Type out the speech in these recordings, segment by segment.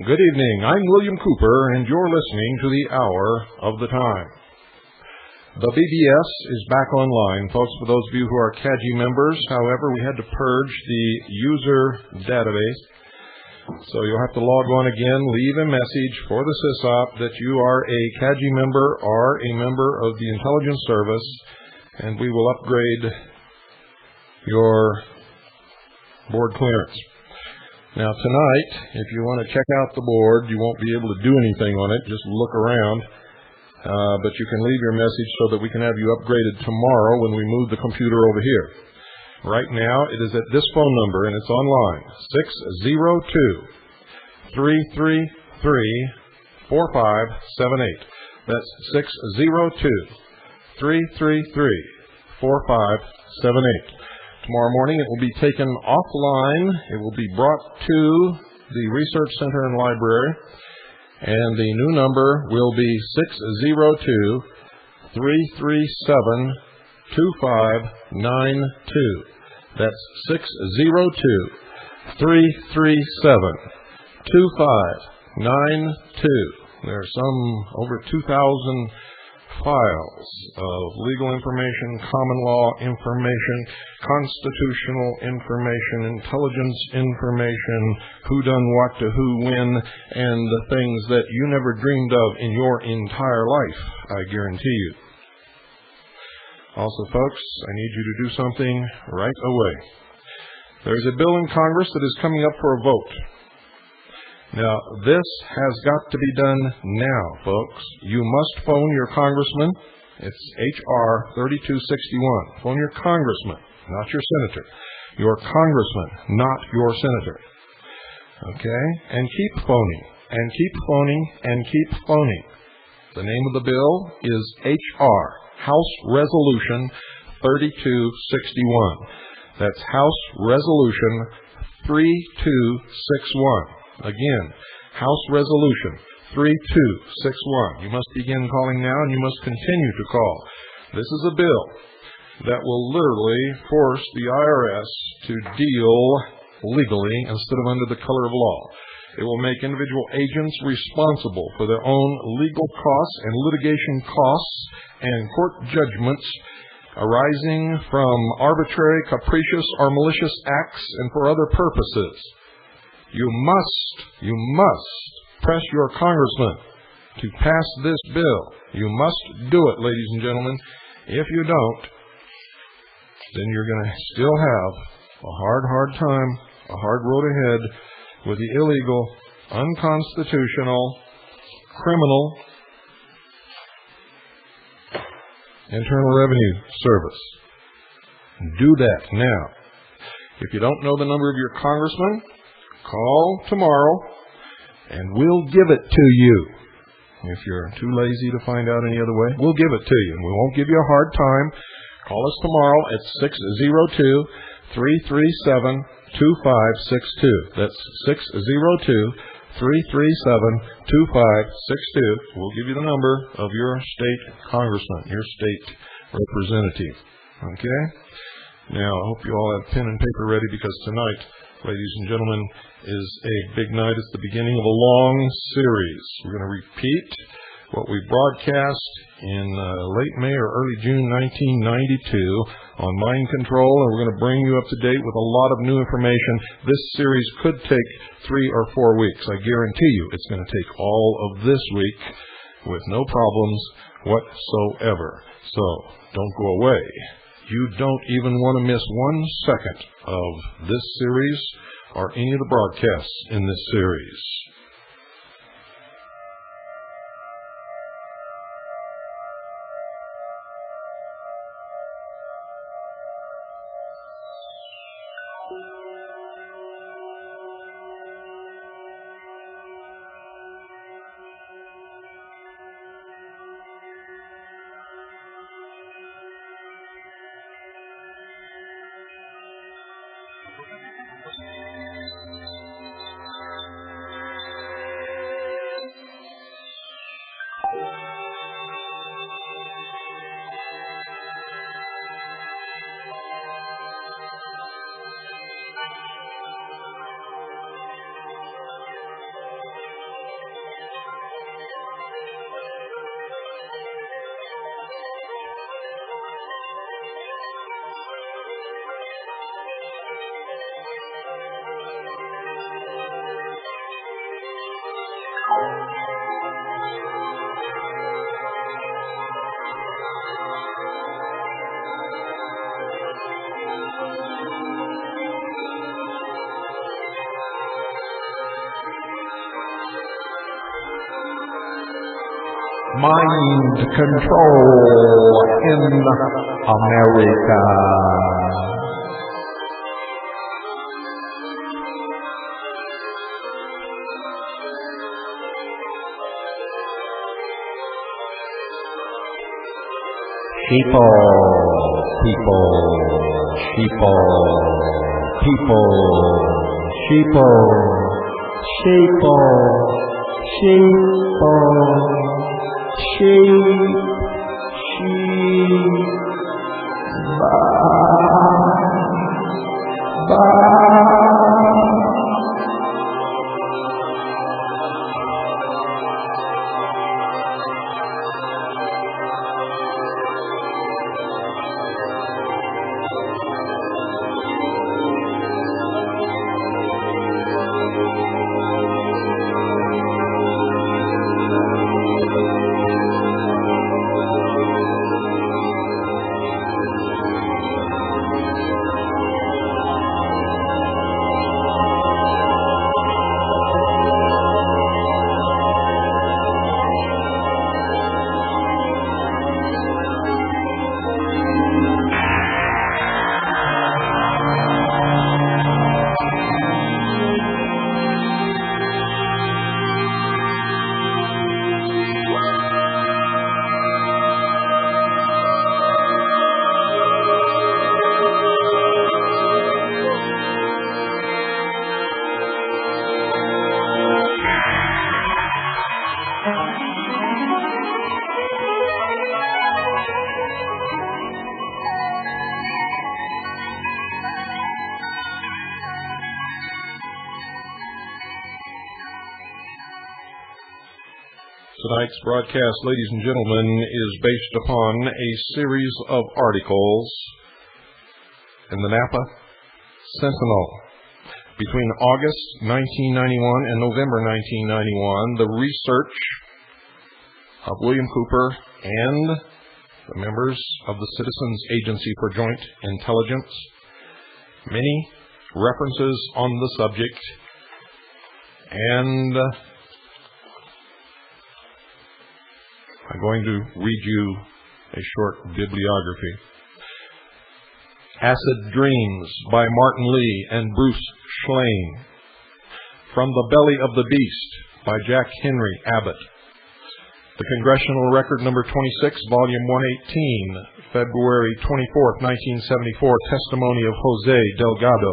Good evening. I'm William Cooper, and you're listening to the Hour of the Time. The BBS is back online, folks, for those of you who are CAGI members. However, we had to purge the user database, so you'll have to log on again, leave a message for the SysOp that you are a CAGI member or a member of the intelligence service, and we will upgrade your board clearance. Now tonight, if you want to check out the board, you won't be able to do anything on it, just look around, but you can leave your message so that we can have you upgraded tomorrow when we move the computer over here. Right now, it is at this phone number, and it's online, 602-333-4578. That's 602-333-4578. Tomorrow morning it will be taken offline. It will be brought to the Research Center and Library, and the new number will be 602-337-2592. That's 602-337-2592. There are some over 2,000 files of legal information, common law information, constitutional information, intelligence information, who done what to who when, and the things that you never dreamed of in your entire life, I guarantee you. Also, folks, I need you to do something right away. There's a bill in Congress that is coming up for a vote. Now, this has got to be done now, folks. You must phone your congressman. It's H.R. 3261. Phone your congressman, not your senator. Your congressman, not your senator. Okay? And keep phoning, and keep phoning, and keep phoning. The name of the bill is H.R. House Resolution 3261. That's House Resolution 3261. Again, House Resolution 3261. You must begin calling now, and you must continue to call. This is a bill that will literally force the IRS to deal legally instead of under the color of law. It will make individual agents responsible for their own legal costs and litigation costs and court judgments arising from arbitrary, capricious, or malicious acts and for other purposes. You must press your congressman to pass this bill. You must do it, ladies and gentlemen. If you don't, then you're going to still have a hard time, a hard road ahead with the illegal, unconstitutional, criminal Internal Revenue Service. Do that now. If you don't know the number of your congressman, call tomorrow, and we'll give it to you. If you're too lazy to find out any other way, we'll give it to you, and we won't give you a hard time. Call us tomorrow at 602-337-2562. That's 602-337-2562. We'll give you the number of your state congressman, your state representative. Okay? Now, I hope you all have pen and paper ready, because tonight, ladies and gentlemen, is a big night. It's the beginning of a long series. We're going to repeat what we broadcast in late May or early June 1992 on mind control, and we're going to bring you up to date with a lot of new information. This series could take 3 or 4 weeks. I guarantee you it's going to take all of this week with no problems whatsoever. So, don't go away. You don't even want to miss 1 second of this series or any of the broadcasts in this series. Mind control in America. People, Tonight's broadcast, ladies and gentlemen, is based upon a series of articles in the Napa Sentinel. Between August 1991 and November 1991, the research of William Cooper and the members of the Citizens Agency for Joint Intelligence, many references on the subject, and I'm going to read you a short bibliography. Acid Dreams by Martin Lee and Bruce Schlain. From the Belly of the Beast by Jack Henry Abbott. The Congressional Record number 26, volume 118, February 24, 1974, testimony of Jose Delgado.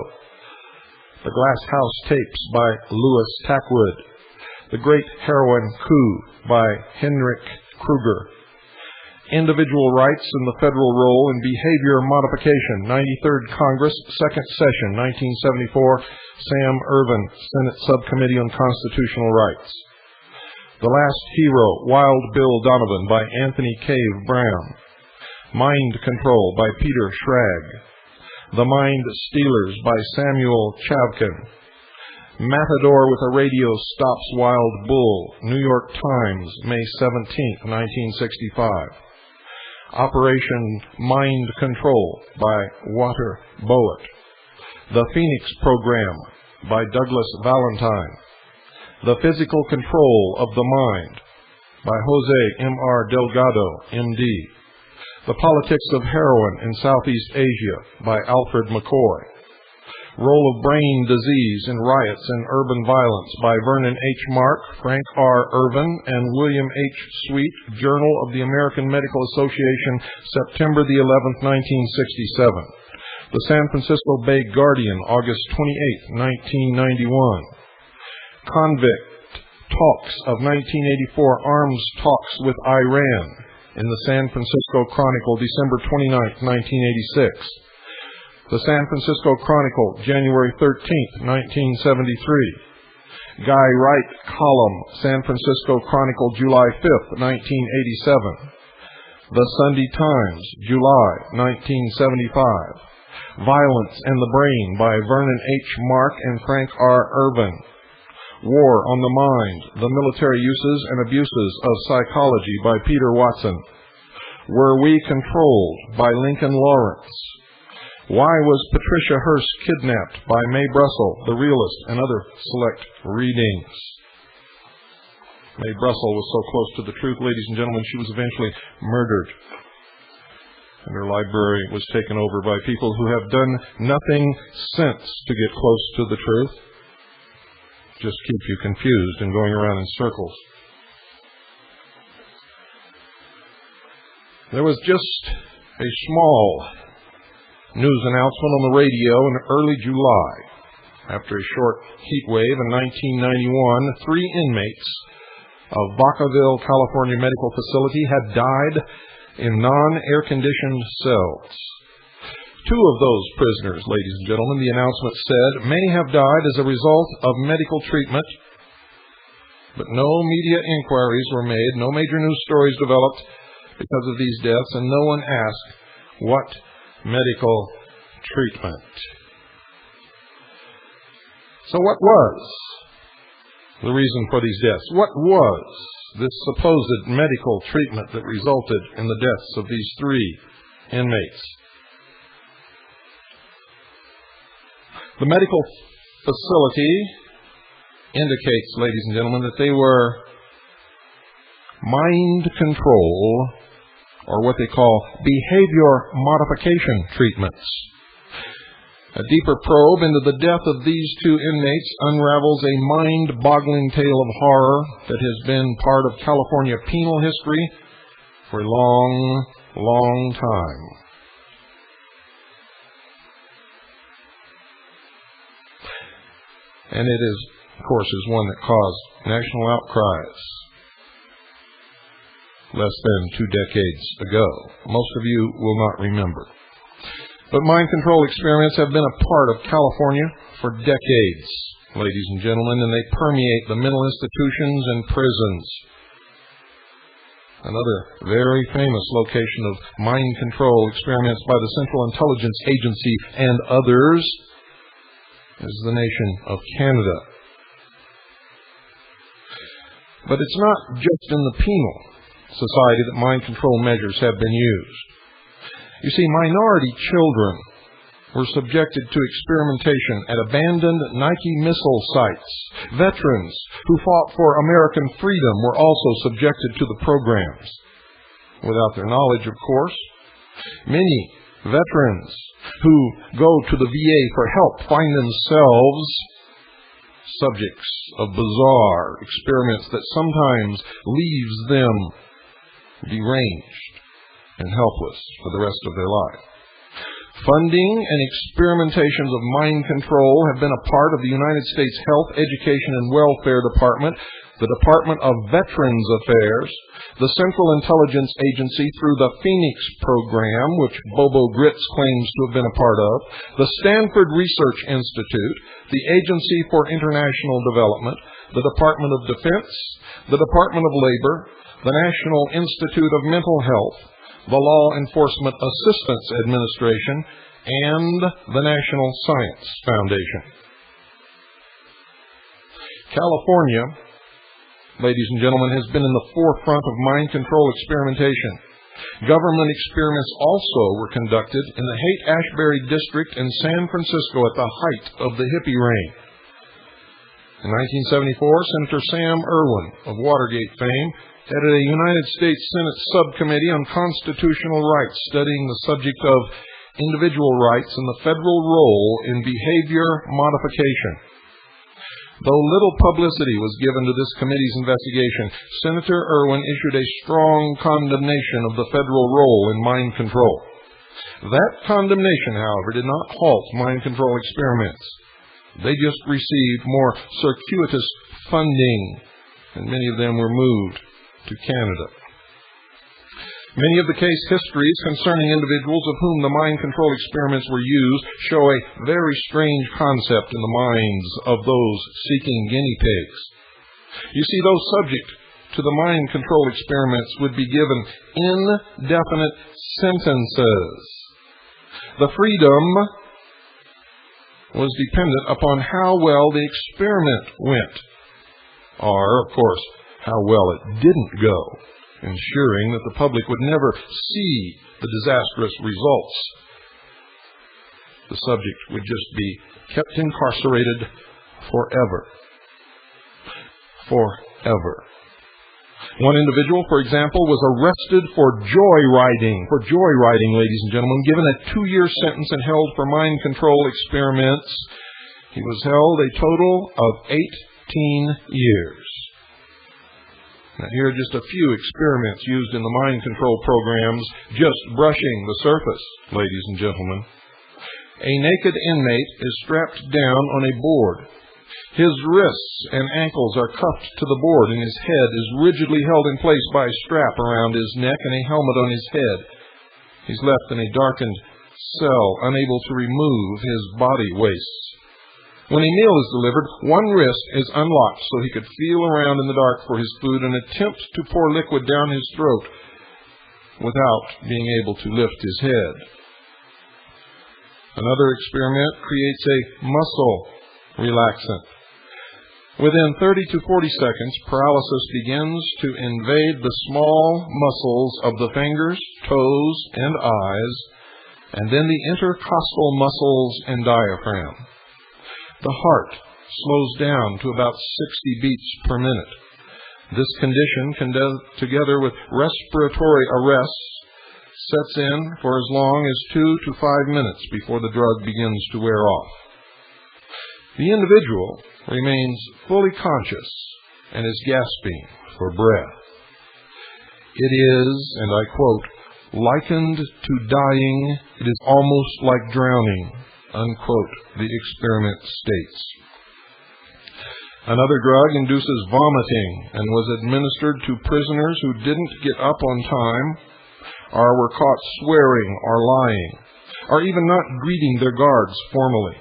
The Glass House Tapes by Louis Tackwood. The Great Heroin Coup by Henrik Kruger. Individual Rights and the Federal Role in Behavior Modification, 93rd Congress, 2nd Session, 1974, Sam Ervin, Senate Subcommittee on Constitutional Rights. The Last Hero, Wild Bill Donovan by Anthony Cave Brown. Mind Control by Peter Schrag. The Mind Stealers by Samuel Chavkin. Matador with a radio stops wild bull. New York Times, May 17, 1965. Operation Mind Control by Walter Bullitt. The Phoenix Program by Douglas Valentine. The Physical Control of the Mind by Jose M.R. Delgado, M.D. The Politics of Heroin in Southeast Asia by Alfred McCoy. Role of Brain Disease in Riots and Urban Violence by Vernon H. Mark, Frank R. Irvin, and William H. Sweet, Journal of the American Medical Association, September the 11th, 1967. The San Francisco Bay Guardian, August 28, 1991. Convict Talks of 1984 Arms Talks with Iran in the San Francisco Chronicle, December 29, 1986. The San Francisco Chronicle, January 13, 1973. Guy Wright Column, San Francisco Chronicle, July 5, 1987. The Sunday Times, July 1975. Violence and the Brain by Vernon H. Mark and Frank R. Irvin. War on the Mind, The Military Uses and Abuses of Psychology by Peter Watson. Were We Controlled by Lincoln Lawrence. Why Was Patricia Hearst Kidnapped by Mae Brussell, The Realist, and other select readings. Mae Brussell was so close to the truth, ladies and gentlemen, she was eventually murdered. And her library was taken over by people who have done nothing since to get close to the truth. Just keep you confused and going around in circles. There was just a small news announcement on the radio in early July. After a short heat wave in 1991, 3 inmates of Vacaville, California medical facility had died in non-air-conditioned cells. 2 of those prisoners, ladies and gentlemen, the announcement said, may have died as a result of medical treatment, but no media inquiries were made, no major news stories developed because of these deaths, and no one asked what medical treatment. So what was the reason for these deaths? What was this supposed medical treatment that resulted in the deaths of these 3 inmates? The medical facility indicates, ladies and gentlemen, that they were mind control, or what they call behavior modification treatments. A deeper probe into the death of these 2 inmates unravels a mind-boggling tale of horror that has been part of California penal history for a long, long time. And it is, of course, one that caused national outcries less than 2 decades ago. Most of you will not remember. But mind control experiments have been a part of California for decades, ladies and gentlemen, and they permeate the mental institutions and prisons. Another very famous location of mind control experiments by the Central Intelligence Agency and others is the nation of Canada. But it's not just in the penal society that mind control measures have been used. You see, minority children were subjected to experimentation at abandoned Nike missile sites. Veterans who fought for American freedom were also subjected to the programs. Without their knowledge, of course. Many veterans who go to the VA for help find themselves subjects of bizarre experiments that sometimes leaves them deranged and helpless for the rest of their life. Funding and experimentations of mind control have been a part of the United States Health, Education, and Welfare Department, the Department of Veterans Affairs, the Central Intelligence Agency through the Phoenix Program, which Bobo Gritz claims to have been a part of, the Stanford Research Institute, the Agency for International Development, the Department of Defense, the Department of Labor, the National Institute of Mental Health, the Law Enforcement Assistance Administration, and the National Science Foundation. California, ladies and gentlemen, has been in the forefront of mind control experimentation. Government experiments also were conducted in the Haight-Ashbury district in San Francisco at the height of the hippie reign. In 1974, Senator Sam Erwin of Watergate fame headed a United States Senate subcommittee on constitutional rights studying the subject of individual rights and the federal role in behavior modification. Though little publicity was given to this committee's investigation, Senator Erwin issued a strong condemnation of the federal role in mind control. That condemnation, however, did not halt mind control experiments. They just received more circuitous funding, and many of them were moved to Canada. Many of the case histories concerning individuals of whom the mind control experiments were used show a very strange concept in the minds of those seeking guinea pigs. You see, those subject to the mind control experiments would be given indefinite sentences. The freedom was dependent upon how well the experiment went, or, of course, how well it didn't go, ensuring that the public would never see the disastrous results. The subject would just be kept incarcerated forever. Forever. One individual, for example, was arrested for joyriding. For joyriding, ladies and gentlemen, given a 2-year sentence and held for mind control experiments. He was held a total of 18 years. Now, here are just a few experiments used in the mind control programs, just brushing the surface, ladies and gentlemen. A naked inmate is strapped down on a board. His wrists and ankles are cuffed to the board, and his head is rigidly held in place by a strap around his neck and a helmet on his head. He's left in a darkened cell, unable to remove his body wastes. When a meal is delivered, one wrist is unlocked so he could feel around in the dark for his food and attempt to pour liquid down his throat without being able to lift his head. Another experiment creates a muscle relaxant. Within 30 to 40 seconds, paralysis begins to invade the small muscles of the fingers, toes, and eyes, and then the intercostal muscles and diaphragm. The heart slows down to about 60 beats per minute. This condition, together with respiratory arrests, sets in for as long as 2 to 5 minutes before the drug begins to wear off. The individual remains fully conscious and is gasping for breath. It is, and I quote, likened to dying. It is almost like drowning, unquote, the experiment states. Another drug induces vomiting and was administered to prisoners who didn't get up on time, or were caught swearing or lying, or even not greeting their guards formally.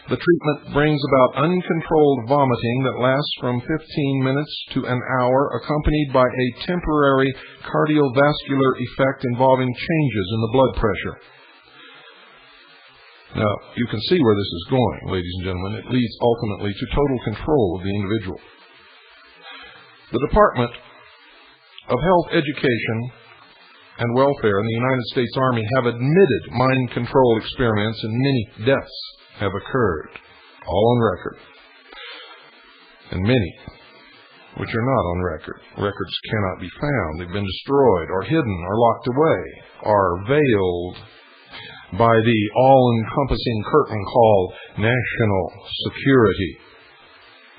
The treatment brings about uncontrolled vomiting that lasts from 15 minutes to an hour, accompanied by a temporary cardiovascular effect involving changes in the blood pressure. Now, you can see where this is going, ladies and gentlemen. It leads ultimately to total control of the individual. The Department of Health, Education, and Welfare in the United States Army have admitted mind control experiments, and many deaths have occurred, all on record. And many which are not on record. Records cannot be found. They've been destroyed or hidden or locked away or veiled by the all-encompassing curtain called national security,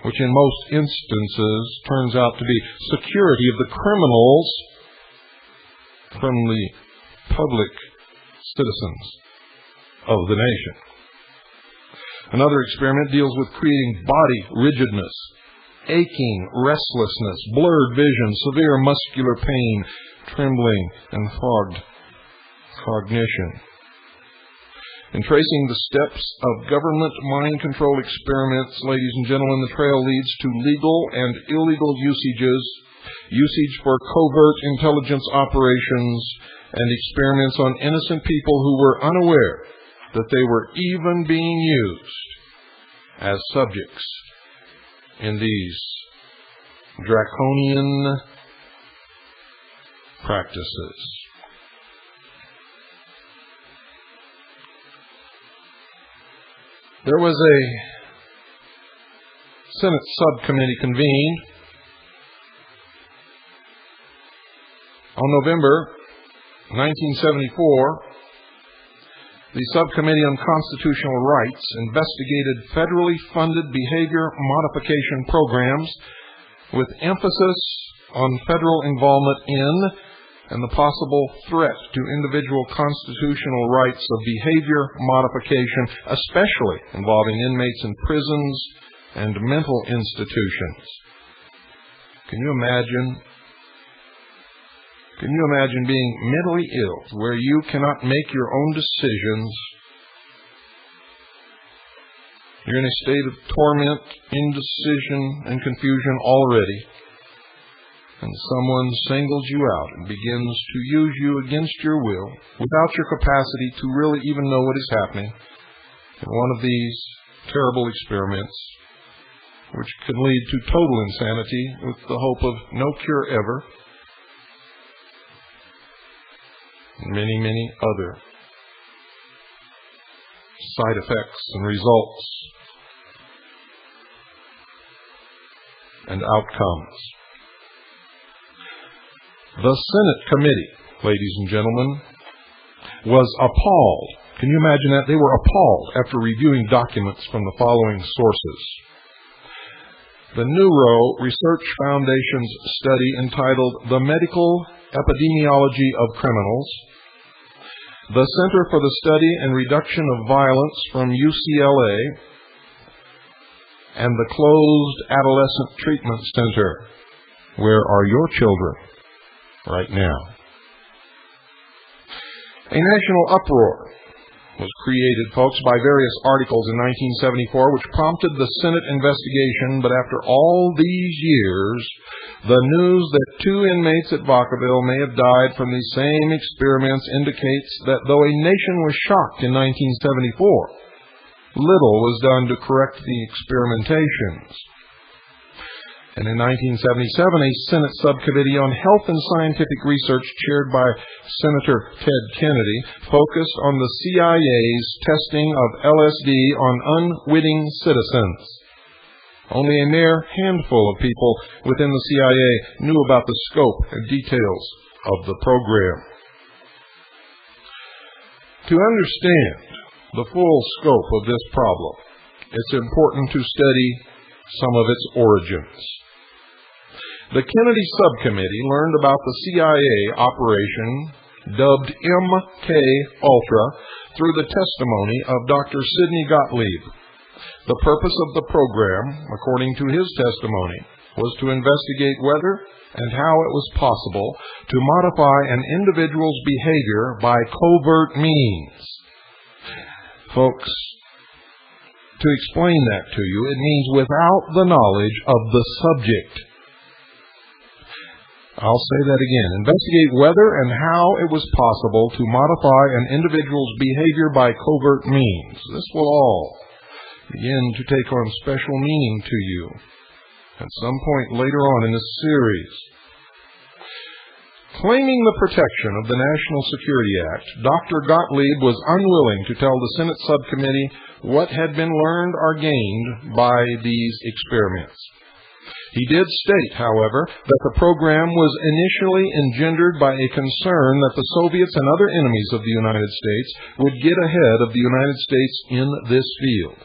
which in most instances turns out to be security of the criminals from the public citizens of the nation. Another experiment deals with creating body rigidness, aching, restlessness, blurred vision, severe muscular pain, trembling, and fogged cognition. In tracing the steps of government mind control experiments, ladies and gentlemen, the trail leads to legal and illegal usage for covert intelligence operations, and experiments on innocent people who were unaware that they were even being used as subjects in these draconian practices. There was a Senate subcommittee convened on November 1974. The Subcommittee on Constitutional Rights investigated federally funded behavior modification programs with emphasis on federal involvement in and the possible threat to individual constitutional rights of behavior modification, especially involving inmates in prisons and mental institutions. Can you imagine being mentally ill to where you cannot make your own decisions? You're in a state of torment, indecision, and confusion already. And someone singles you out and begins to use you against your will, without your capacity to really even know what is happening, in one of these terrible experiments, which can lead to total insanity with the hope of no cure ever, and many, many other side effects and results and outcomes. The Senate committee, ladies and gentlemen, was appalled. Can you imagine that? They were appalled after reviewing documents from the following sources. The Neuro Research Foundation's study entitled The Medical Epidemiology of Criminals, the Center for the Study and Reduction of Violence from UCLA, and the Closed Adolescent Treatment Center. Where are your children right now? A national uproar was created, folks, by various articles in 1974 which prompted the Senate investigation, but after all these years, the news that 2 inmates at Vacaville may have died from these same experiments indicates that though a nation was shocked in 1974, little was done to correct the experimentations. And in 1977, a Senate subcommittee on health and scientific research chaired by Senator Ted Kennedy focused on the CIA's testing of LSD on unwitting citizens. Only a mere handful of people within the CIA knew about the scope and details of the program. To understand the full scope of this problem, it's important to study some of its origins. The Kennedy Subcommittee learned about the CIA operation, dubbed MK Ultra, through the testimony of Dr. Sidney Gottlieb. The purpose of the program, according to his testimony, was to investigate whether and how it was possible to modify an individual's behavior by covert means. Folks, to explain that to you, it means without the knowledge of the subject. I'll say that again. Investigate whether and how it was possible to modify an individual's behavior by covert means. This will all begin to take on special meaning to you at some point later on in this series. Claiming the protection of the National Security Act, Dr. Gottlieb was unwilling to tell the Senate subcommittee what had been learned or gained by these experiments. He did state, however, that the program was initially engendered by a concern that the Soviets and other enemies of the United States would get ahead of the United States in this field.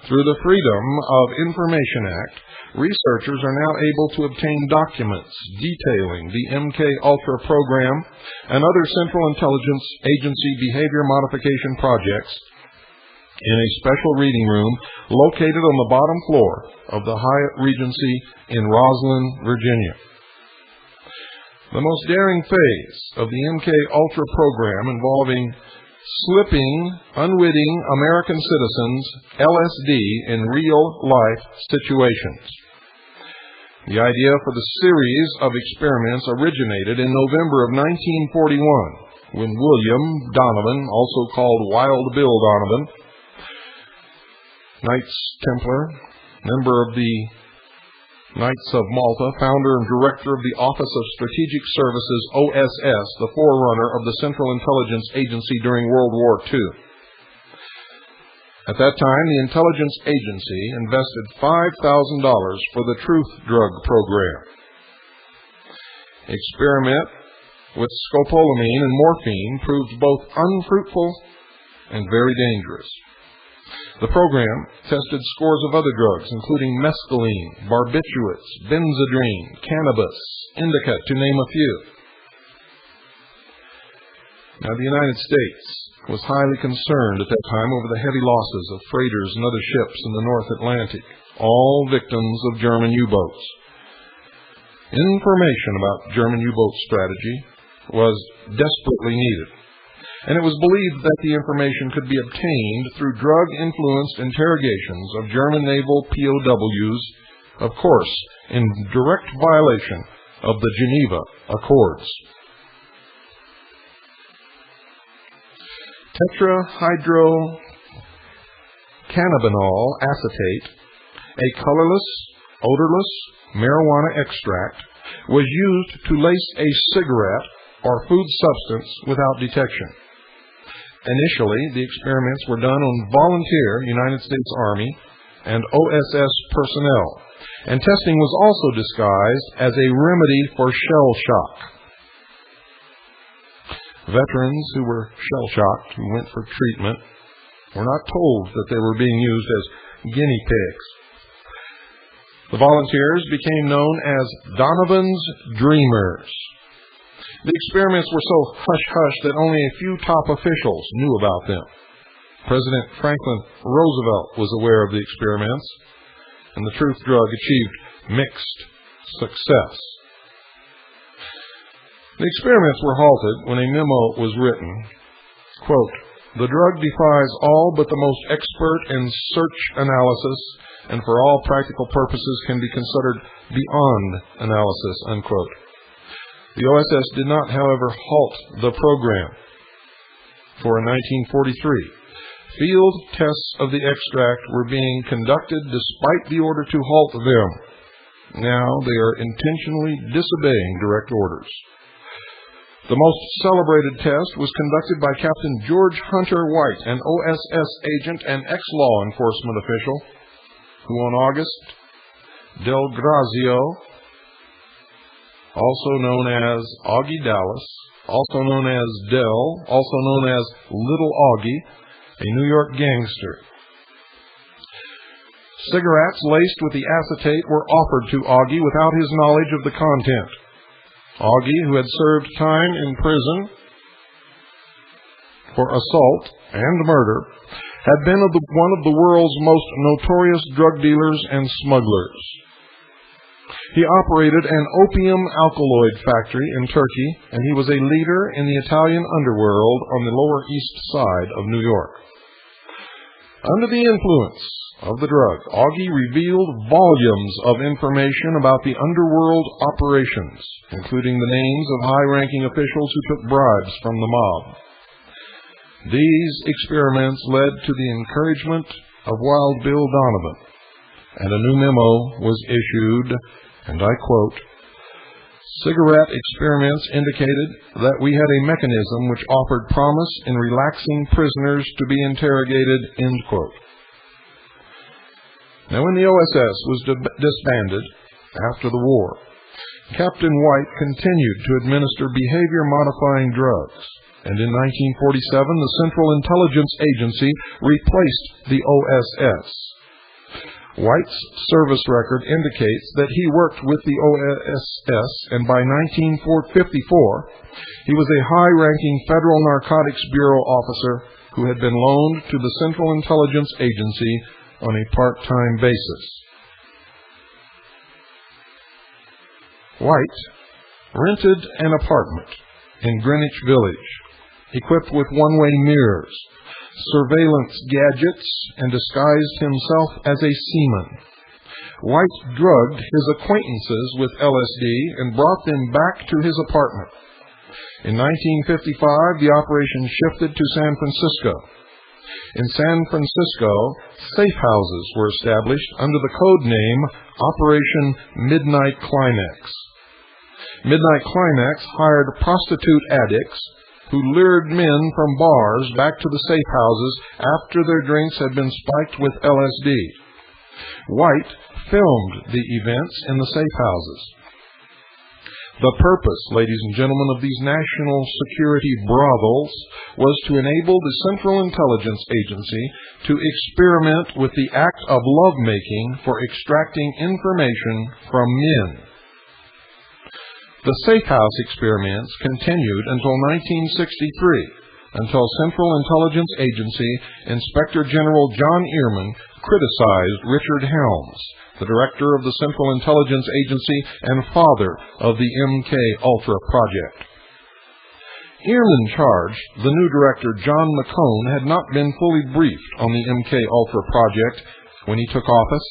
Through the Freedom of Information Act, researchers are now able to obtain documents detailing the MK Ultra program and other Central Intelligence Agency behavior modification projects in a special reading room located on the bottom floor of the Hyatt Regency in Roslyn, Virginia. The most daring phase of the MK Ultra program involving slipping unwitting American citizens LSD in real-life situations. The idea for the series of experiments originated in November of 1941 when William Donovan, also called Wild Bill Donovan, Knights Templar, member of the Knights of Malta, founder and director of the Office of Strategic Services, OSS, the forerunner of the Central Intelligence Agency during World War II. At that time, the intelligence agency invested $5,000 for the Truth Drug Program. Experiment with scopolamine and morphine proved both unfruitful and very dangerous. The program tested scores of other drugs, including mescaline, barbiturates, benzedrine, cannabis, indica, to name a few. Now, the United States was highly concerned at that time over the heavy losses of freighters and other ships in the North Atlantic, all victims of German U-boats. Information about German U-boat strategy was desperately needed, and it was believed that the information could be obtained through drug-influenced interrogations of German naval POWs, of course, in direct violation of the Geneva Accords. Tetrahydrocannabinol acetate, a colorless, odorless marijuana extract, was used to lace a cigarette or food substance without detection. Initially, the experiments were done on volunteer United States Army and OSS personnel, and testing was also disguised as a remedy for shell shock. Veterans who were shell-shocked, who went for treatment, were not told that they were being used as guinea pigs. The volunteers became known as Donovan's Dreamers. The experiments were so hush-hush that only a few top officials knew about them. President Franklin Roosevelt was aware of the experiments, and the truth drug achieved mixed success. The experiments were halted when a memo was written. Quote, "The drug defies all but the most expert in search analysis, and for all practical purposes can be considered beyond analysis," unquote. The OSS did not, however, halt the program. For in 1943, field tests of the extract were being conducted despite the order to halt them. Now they are intentionally disobeying direct orders. The most celebrated test was conducted by Captain George Hunter White, an OSS agent and ex-law enforcement official, who on August Del Grazio, also known as Augie Dallas, also known as Del, also known as Little Augie, a New York gangster. Cigarettes laced with the acetate were offered to Augie without his knowledge of the content. Augie, who had served time in prison for assault and murder, had been one of the world's most notorious drug dealers and smugglers. He operated an opium alkaloid factory in Turkey, and he was a leader in the Italian underworld on the Lower East Side of New York. Under the influence of the drug, Augie revealed volumes of information about the underworld operations, including the names of high-ranking officials who took bribes from the mob. These experiments led to the encouragement of Wild Bill Donovan, and a new memo was issued, and I quote, "Cigarette experiments indicated that we had a mechanism which offered promise in relaxing prisoners to be interrogated," end quote. Now, when the OSS was disbanded after the war, Captain White continued to administer behavior-modifying drugs, and in 1947 the Central Intelligence Agency replaced the OSS. White's service record indicates that he worked with the OSS, and by 1954 he was a high-ranking Federal Narcotics Bureau officer who had been loaned to the Central Intelligence Agency on a part-time basis. White rented an apartment in Greenwich Village, equipped with one-way mirrors, surveillance gadgets, and disguised himself as a seaman. White drugged his acquaintances with LSD and brought them back to his apartment. In 1955, the operation shifted to San Francisco. In San Francisco, safe houses were established under the code name Operation Midnight Climax. Midnight Climax hired prostitute addicts who lured men from bars back to the safe houses after their drinks had been spiked with LSD. White filmed the events in the safe houses. The purpose, ladies and gentlemen, of these national security brothels was to enable the Central Intelligence Agency to experiment with the act of lovemaking for extracting information from men. The safe house experiments continued until 1963, until Central Intelligence Agency Inspector General John Ehrman criticized Richard Helms, the director of the Central Intelligence Agency and father of the MK Ultra project. Ehrman charged the new director, John McCone, had not been fully briefed on the MK Ultra project when he took office,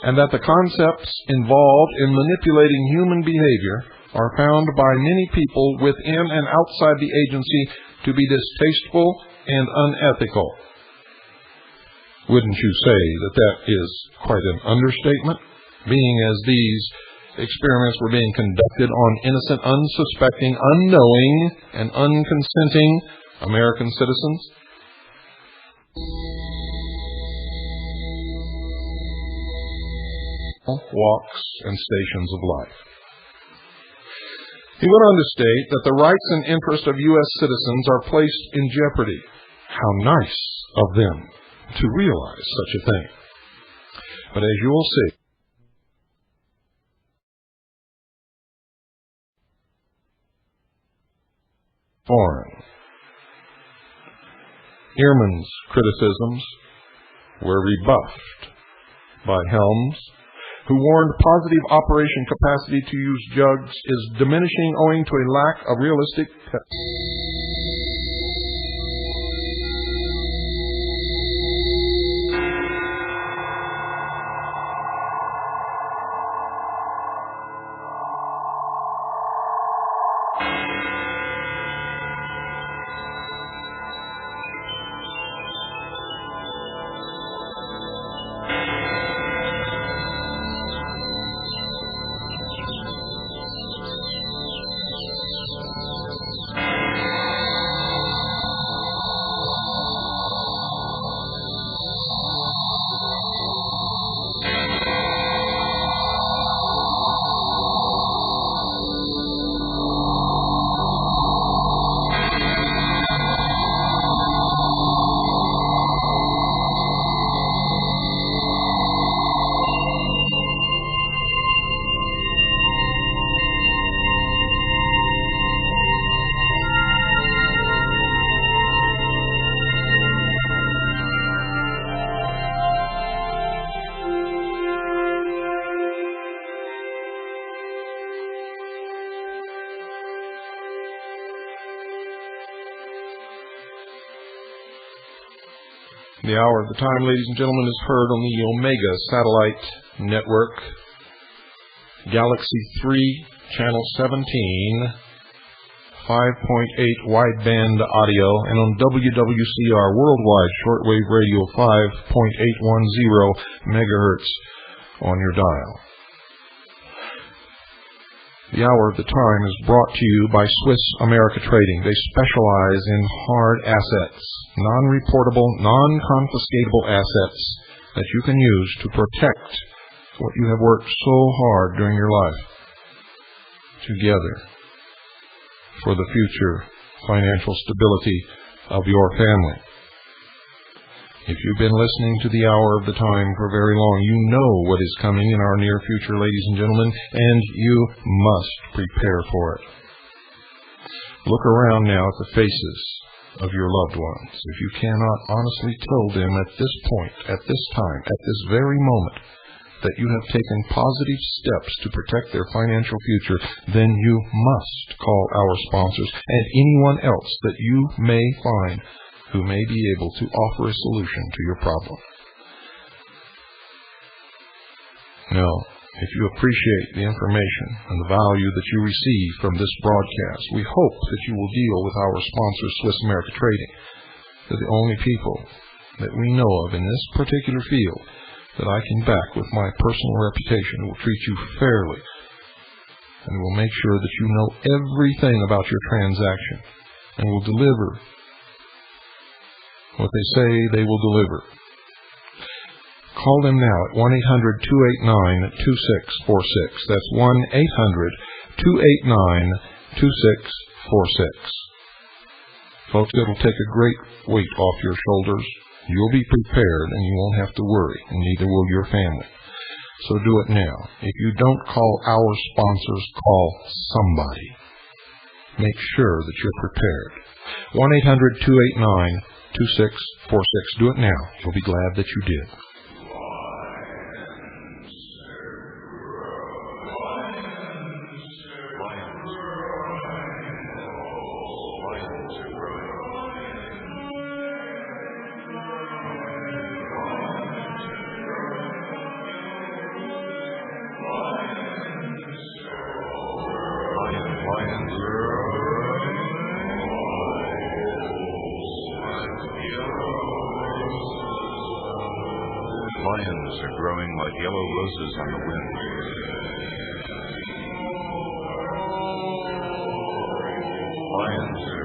and that the concepts involved in manipulating human behavior are found by many people within and outside the agency to be distasteful and unethical. Wouldn't you say that that is quite an understatement, being as these experiments were being conducted on innocent, unsuspecting, unknowing, and unconsenting American citizens? Walks and stations of life. He went on to state that the rights and interests of U.S. citizens are placed in jeopardy. How nice of them to realize such a thing. But as you will see, foreign. Ehrman's criticisms were rebuffed by Helms, who warned positive operation capacity to use drugs is diminishing owing to a lack of realistic The hour of the time, ladies and gentlemen, is heard on the Omega satellite network, Galaxy 3, Channel 17, 5.8 wideband audio, and on WWCR worldwide shortwave radio 5.810 megahertz on your dial. The hour of the time is brought to you by Swiss America Trading. They specialize in hard assets, non-reportable, non-confiscatable assets that you can use to protect what you have worked so hard during your life together for the future financial stability of your family. If you've been listening to the hour of the time for very long, you know what is coming in our near future, ladies and gentlemen, and you must prepare for it. Look around now at the faces of your loved ones. If you cannot honestly tell them at this point, at this time, at this very moment, that you have taken positive steps to protect their financial future, then you must call our sponsors and anyone else that you may find who may be able to offer a solution to your problem. Now, if you appreciate the information and the value that you receive from this broadcast, we hope that you will deal with our sponsor, Swiss America Trading. They're the only people that we know of in this particular field that I can back with my personal reputation. It will treat you fairly, and it will make sure that you know everything about your transaction, and will deliver what they say they will deliver. Call them now at 1-800-289-2646. That's 1-800-289-2646. Folks, it'll take a great weight off your shoulders. You'll be prepared, and you won't have to worry, and neither will your family. So do it now. If you don't call our sponsors, call somebody. Make sure that you're prepared. 1-800-289-2646. Do it now. You'll be glad that you did. Lions are growing like yellow roses on the wind. Lions are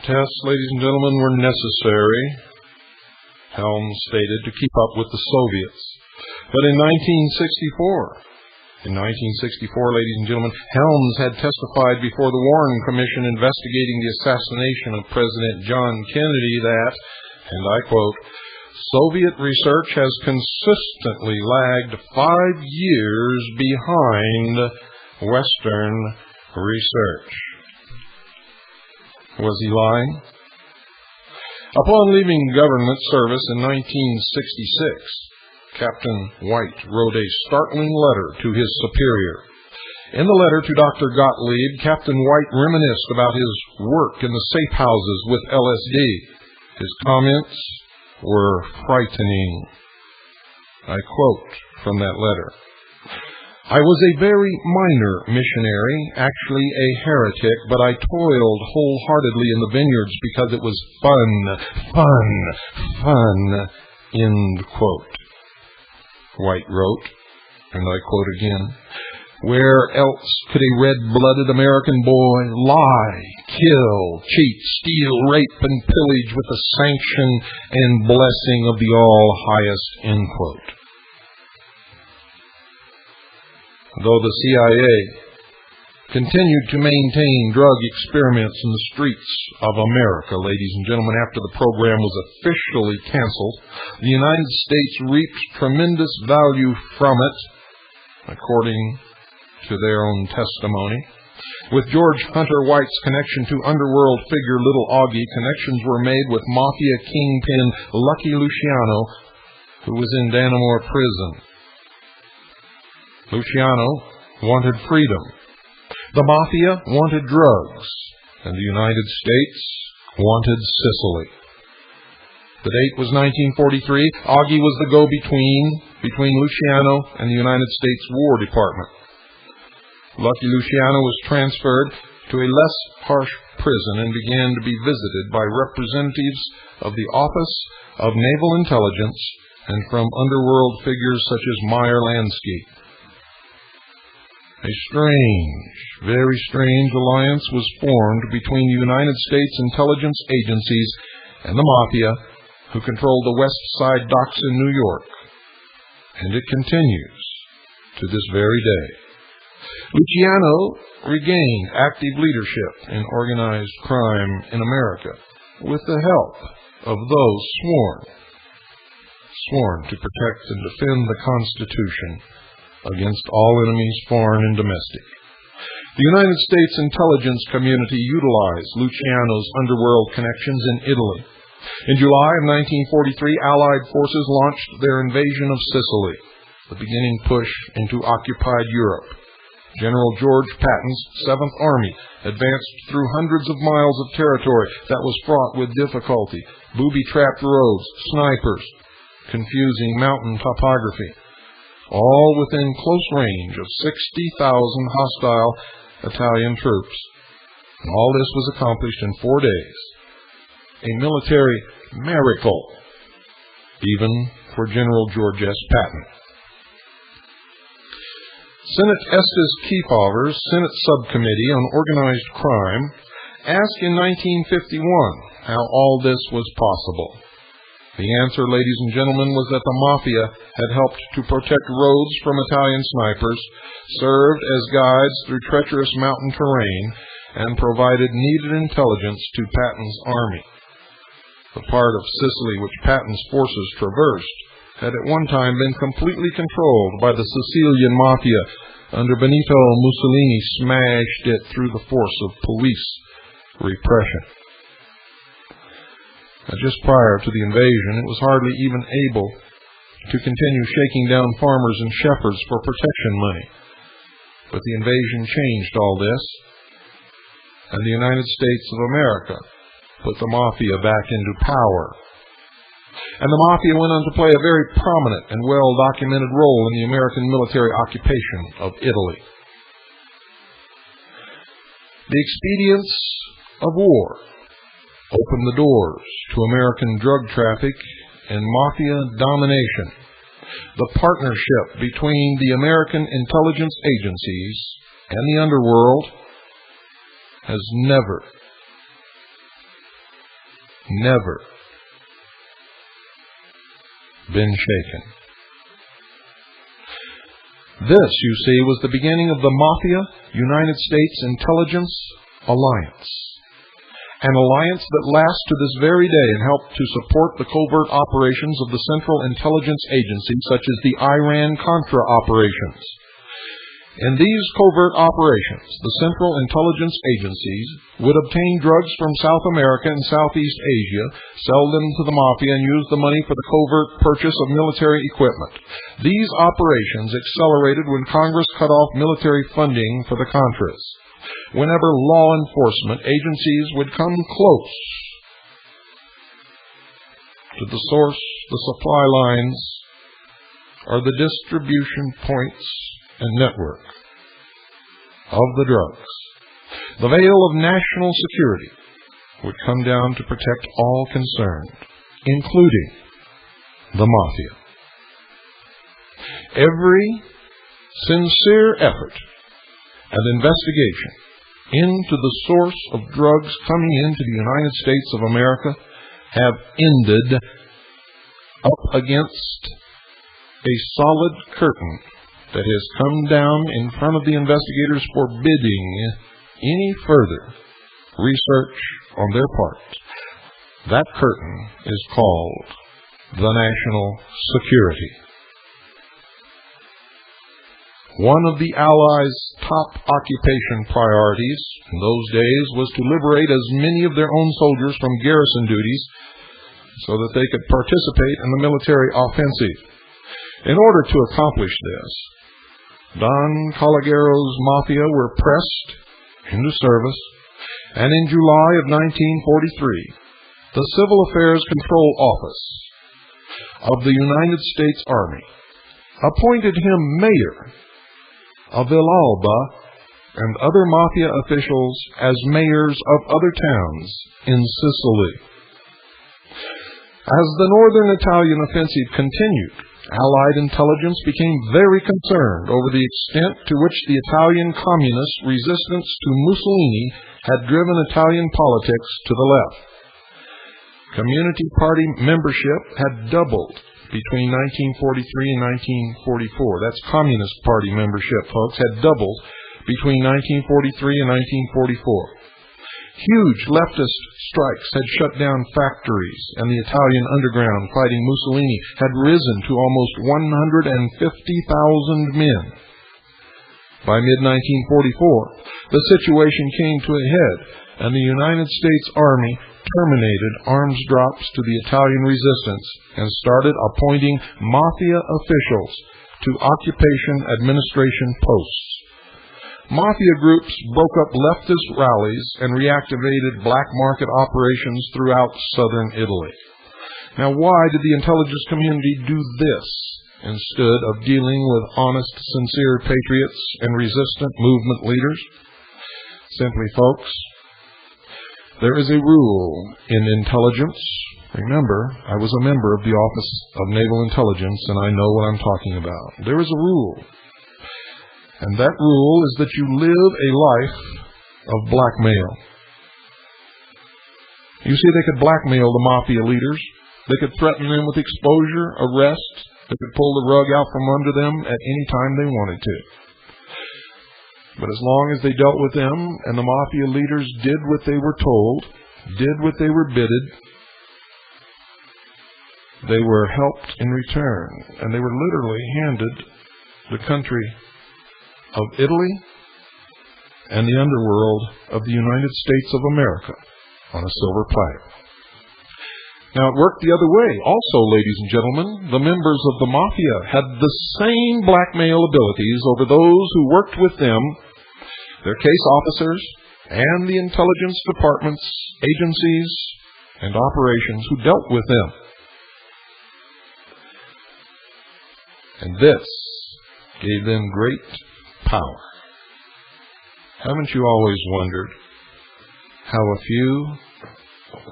Tests, ladies and gentlemen, were necessary, Helms stated, to keep up with the Soviets. But in 1964, ladies and gentlemen, Helms had testified before the Warren Commission investigating the assassination of President John Kennedy that, and I quote, Soviet research has consistently lagged 5 years behind Western research. Was he lying? Upon leaving government service in 1966, Captain White wrote a startling letter to his superior. In the letter to Dr. Gottlieb, Captain White reminisced about his work in the safe houses with LSD. His comments were frightening. I quote from that letter. I was a very minor missionary, actually a heretic, but I toiled wholeheartedly in the vineyards because it was fun, end quote. White wrote, and I quote again, where else could a red-blooded American boy lie, kill, cheat, steal, rape, and pillage with the sanction and blessing of the All-Highest, end quote. Though the CIA continued to maintain drug experiments in the streets of America, ladies and gentlemen, after the program was officially canceled, the United States reaped tremendous value from it, according to their own testimony. With George Hunter White's connection to underworld figure Little Augie, connections were made with Mafia kingpin Lucky Luciano, who was in Dannemora prison. Luciano wanted freedom. The Mafia wanted drugs. And the United States wanted Sicily. The date was 1943. Augie was the go-between between Luciano and the United States War Department. Lucky Luciano was transferred to a less harsh prison and began to be visited by representatives of the Office of Naval Intelligence and from underworld figures such as Meyer Lansky. A strange, very strange alliance was formed between the United States intelligence agencies and the Mafia, who controlled the West Side docks in New York. And it continues to this very day. Luciano regained active leadership in organized crime in America with the help of those sworn to protect and defend the Constitution against all enemies, foreign and domestic. The United States intelligence community utilized Luciano's underworld connections in Italy. In July of 1943, Allied forces launched their invasion of Sicily, the beginning push into occupied Europe. General George Patton's 7th Army advanced through hundreds of miles of territory that was fraught with difficulty, booby-trapped roads, snipers, confusing mountain topography, all within close range of 60,000 hostile Italian troops. And all this was accomplished in 4 days. A military miracle, even for General George S. Patton. Senate Estes Kefauver's Senate Subcommittee on Organized Crime asked in 1951 how all this was possible. The answer, ladies and gentlemen, was that the Mafia had helped to protect roads from Italian snipers, served as guides through treacherous mountain terrain, and provided needed intelligence to Patton's army. The part of Sicily which Patton's forces traversed had at one time been completely controlled by the Sicilian Mafia. Under Benito Mussolini smashed it through the force of police repression. Just prior to the invasion, it was hardly even able to continue shaking down farmers and shepherds for protection money. But the invasion changed all this, and the United States of America put the Mafia back into power. And the Mafia went on to play a very prominent and well-documented role in the American military occupation of Italy. The expedients of war opened the doors to American drug traffic and Mafia domination. The partnership between the American intelligence agencies and the underworld has never been shaken. This, you see, was the beginning of the Mafia-United States Intelligence Alliance. An alliance that lasts to this very day and helped to support the covert operations of the Central Intelligence Agency, such as the Iran-Contra operations. In these covert operations, the Central Intelligence Agencies would obtain drugs from South America and Southeast Asia, sell them to the Mafia, and use the money for the covert purchase of military equipment. These operations accelerated when Congress cut off military funding for the Contras. Whenever law enforcement agencies would come close to the source, the supply lines, or the distribution points and network of the drugs, the veil of national security would come down to protect all concerned, including the Mafia. Every sincere effort and investigation into the source of drugs coming into the United States of America have ended up against a solid curtain that has come down in front of the investigators, forbidding any further research on their part. That curtain is called the national security. One of the Allies' top occupation priorities in those days was to liberate as many of their own soldiers from garrison duties so that they could participate in the military offensive. In order to accomplish this, Don Caliguero's Mafia were pressed into service, and in July of 1943, the Civil Affairs Control Office of the United States Army appointed him mayor of Villalba, and other Mafia officials as mayors of other towns in Sicily. As the northern Italian offensive continued, Allied intelligence became very concerned over the extent to which the Italian communist resistance to Mussolini had driven Italian politics to the left. Community Party membership had doubled between 1943 and 1944. That's Communist Party membership, folks, had doubled between 1943 and 1944. Huge leftist strikes had shut down factories, and the Italian underground fighting Mussolini had risen to almost 150,000 men. By mid-1944, the situation came to a head, and the United States Army terminated arms drops to the Italian resistance and started appointing Mafia officials to occupation administration posts. Mafia groups broke up leftist rallies and reactivated black market operations throughout southern Italy. Now, why did the intelligence community do this instead of dealing with honest, sincere patriots and resistant movement leaders? Simply, folks, there is a rule in intelligence. Remember, I was a member of the Office of Naval Intelligence, and I know what I'm talking about. There is a rule. And that rule is that you live a life of blackmail. You see, they could blackmail the Mafia leaders. They could threaten them with exposure, arrest. They could pull the rug out from under them at any time they wanted to. But as long as they dealt with them and the Mafia leaders did what they were told, did what they were bidden, they were helped in return. And they were literally handed the country of Italy and the underworld of the United States of America on a silver platter. Now, it worked the other way. Also, ladies and gentlemen, the members of the Mafia had the same blackmail abilities over those who worked with them, their case officers, and the intelligence departments, agencies, and operations who dealt with them. And this gave them great power. Haven't you always wondered how a few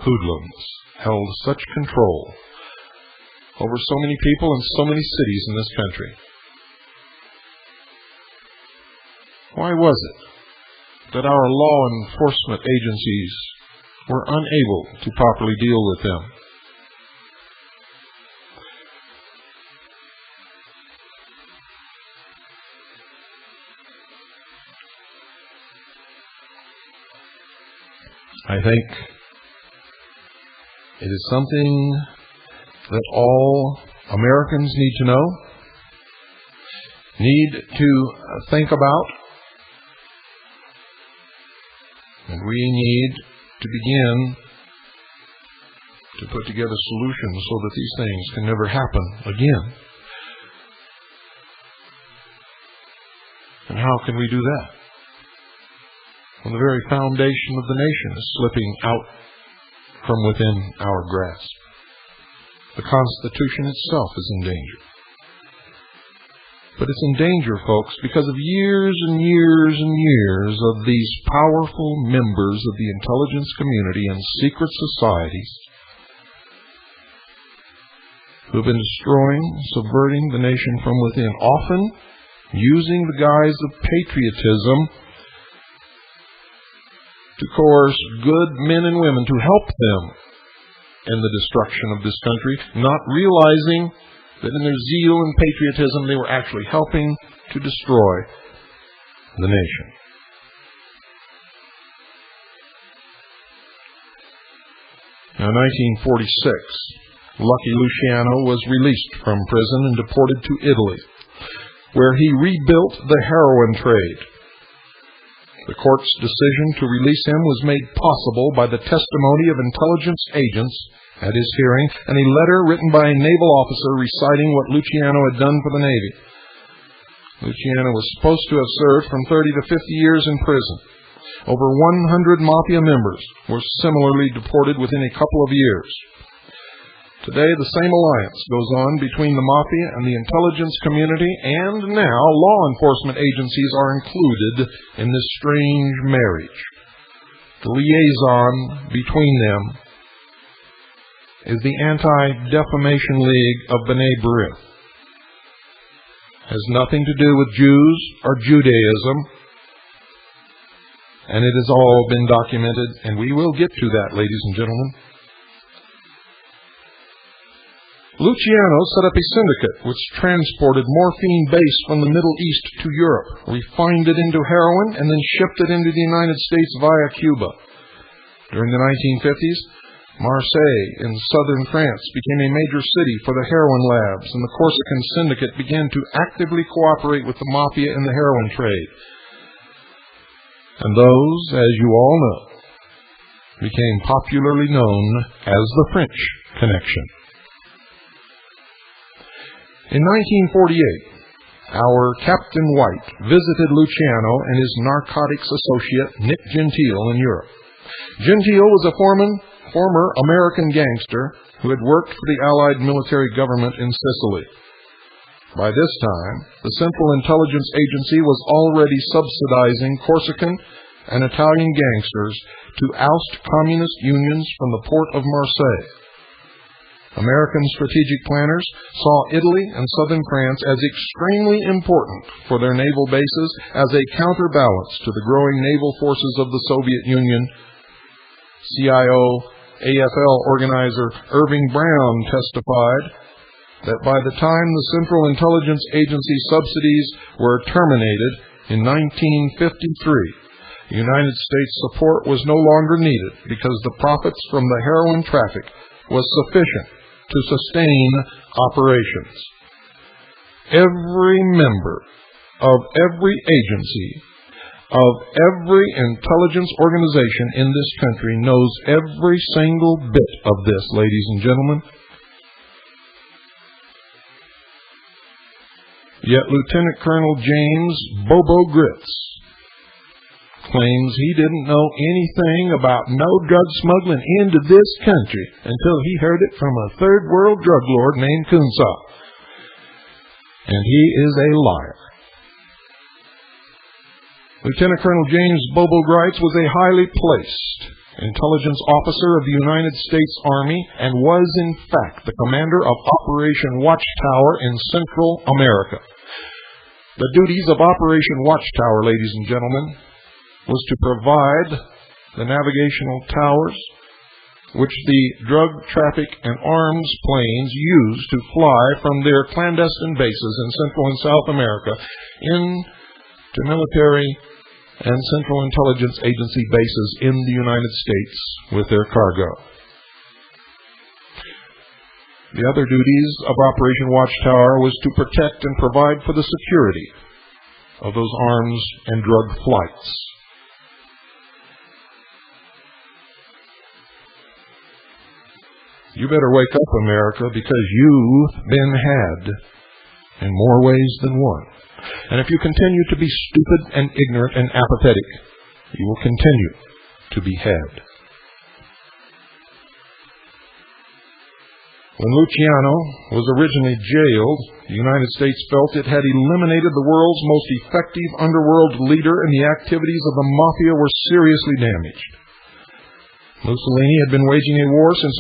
hoodlums held such control over so many people and so many cities in this country? Why was it that our law enforcement agencies were unable to properly deal with them? I think it is something that all Americans need to know, need to think about, and we need to begin to put together solutions so that these things can never happen again. And how can we do that? When the very foundation of the nation is slipping out from within our grasp. The Constitution itself is in danger. But it's in danger, folks, because of years and years and years of these powerful members of the intelligence community and secret societies who have been destroying, subverting the nation from within, often using the guise of patriotism to coerce good men and women to help them in the destruction of this country, not realizing that in their zeal and patriotism they were actually helping to destroy the nation. Now, in 1946, Lucky Luciano was released from prison and deported to Italy, where he rebuilt the heroin trade. The court's decision to release him was made possible by the testimony of intelligence agents at his hearing and a letter written by a naval officer reciting what Luciano had done for the Navy. Luciano was supposed to have served from 30 to 50 years in prison. Over 100 Mafia members were similarly deported within a couple of years. Today, the same alliance goes on between the Mafia and the intelligence community, and now law enforcement agencies are included in this strange marriage. The liaison between them is the Anti-Defamation League of B'nai B'rith. Has nothing to do with Jews or Judaism, and it has all been documented, and we will get to that, ladies and gentlemen. Luciano set up a syndicate which transported morphine base from the Middle East to Europe, refined it into heroin, and then shipped it into the United States via Cuba. During the 1950s, Marseille in southern France became a major city for the heroin labs, and the Corsican syndicate began to actively cooperate with the Mafia in the heroin trade. And those, as you all know, became popularly known as the French Connection. In 1948, our Captain White visited Luciano and his narcotics associate Nick Gentile in Europe. Gentile was a former American gangster who had worked for the Allied military government in Sicily. By this time, the Central Intelligence Agency was already subsidizing Corsican and Italian gangsters to oust communist unions from the port of Marseille. American strategic planners saw Italy and southern France as extremely important for their naval bases as a counterbalance to the growing naval forces of the Soviet Union. CIO AFL organizer Irving Brown testified that by the time the Central Intelligence Agency subsidies were terminated in 1953, the United States support was no longer needed because the profits from the heroin traffic was sufficient to sustain operations. Every member of every agency, of every intelligence organization in this country knows every single bit of this, ladies and gentlemen. Yet Lieutenant Colonel James Bobo Grits claims he didn't know anything about no drug smuggling into this country until he heard it from a third world drug lord named Kunsaw. And he is a liar. Lieutenant Colonel James Bobo Grits was a highly placed intelligence officer of the United States Army and was in fact the commander of Operation Watchtower in Central America. The duties of Operation Watchtower, ladies and gentlemen, was to provide the navigational towers which the drug traffic and arms planes use to fly from their clandestine bases in Central and South America into military and Central Intelligence Agency bases in the United States with their cargo. The other duties of Operation Watchtower was to protect and provide for the security of those arms and drug flights. You better wake up, America, because you've been had in more ways than one. And if you continue to be stupid and ignorant and apathetic, you will continue to be had. When Luciano was originally jailed, the United States felt it had eliminated the world's most effective underworld leader, and the activities of the Mafia were seriously damaged. Mussolini had been waging a war since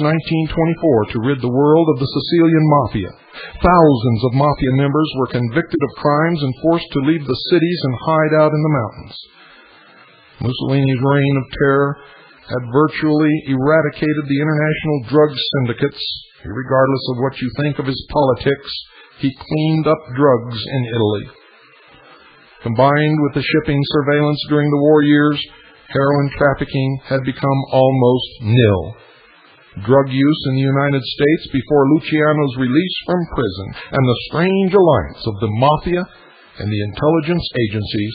1924 to rid the world of the Sicilian Mafia. Thousands of Mafia members were convicted of crimes and forced to leave the cities and hide out in the mountains. Mussolini's reign of terror had virtually eradicated the international drug syndicates. Regardless of what you think of his politics, he cleaned up drugs in Italy. Combined with the shipping surveillance during the war years, heroin trafficking had become almost nil. Drug use in the United States before Luciano's release from prison and the strange alliance of the Mafia and the intelligence agencies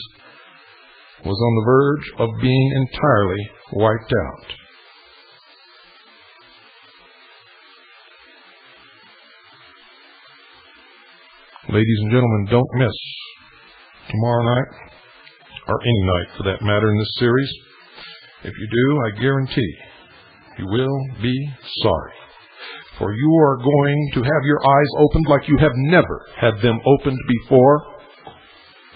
was on the verge of being entirely wiped out. Ladies and gentlemen, don't miss tomorrow night, or any night for that matter in this series. If you do, I guarantee you will be sorry. for you are going to have your eyes opened like you have never had them opened before.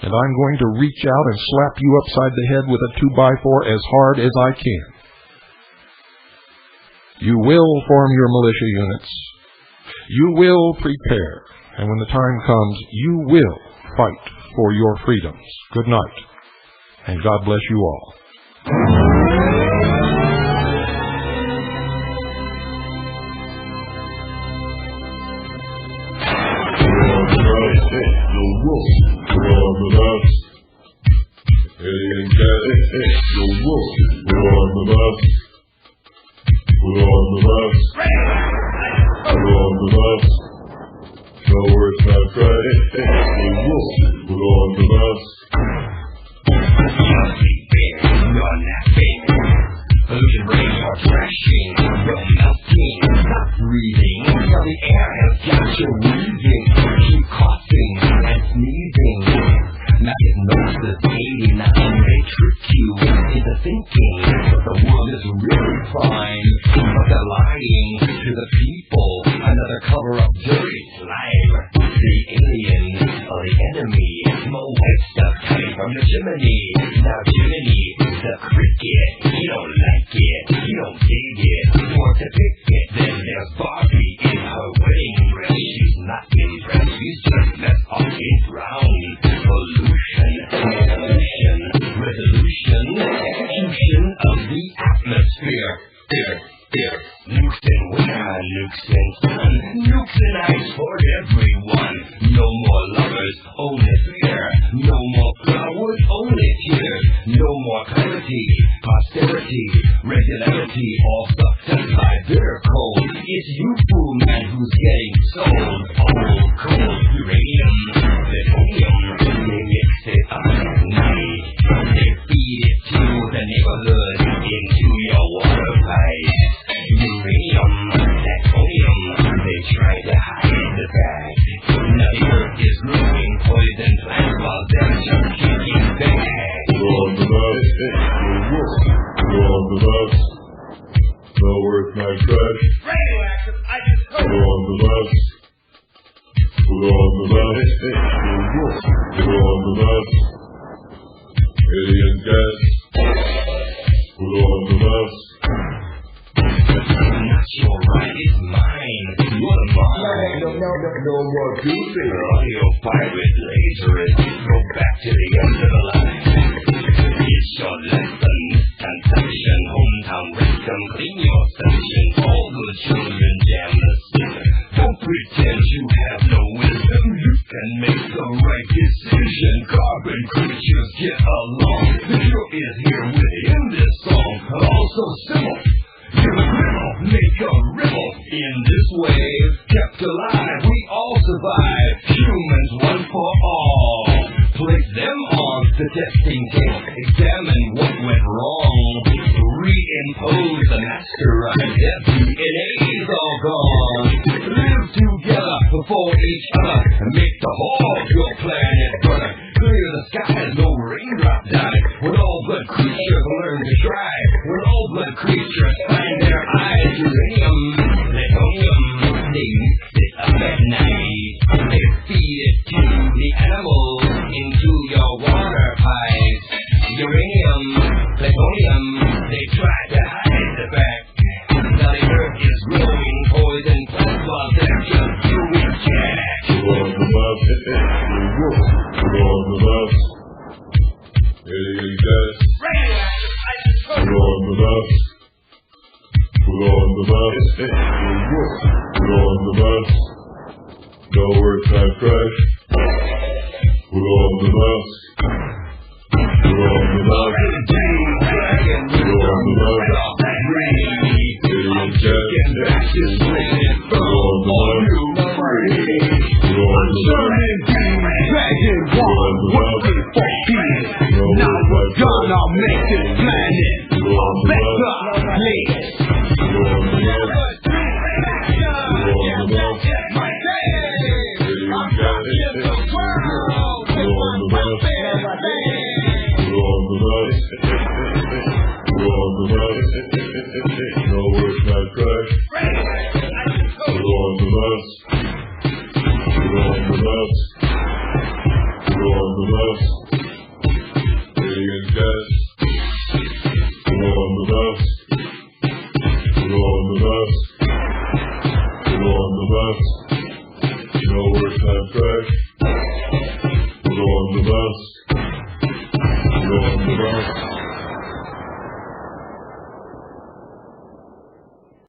And I'm going to reach out and slap you upside the head with a 2x4 as hard as I can. You will form your militia units. You will prepare. And when the time comes, you will fight for your freedoms. Good night. And God bless you all. No words, not crush. Thank you, brother.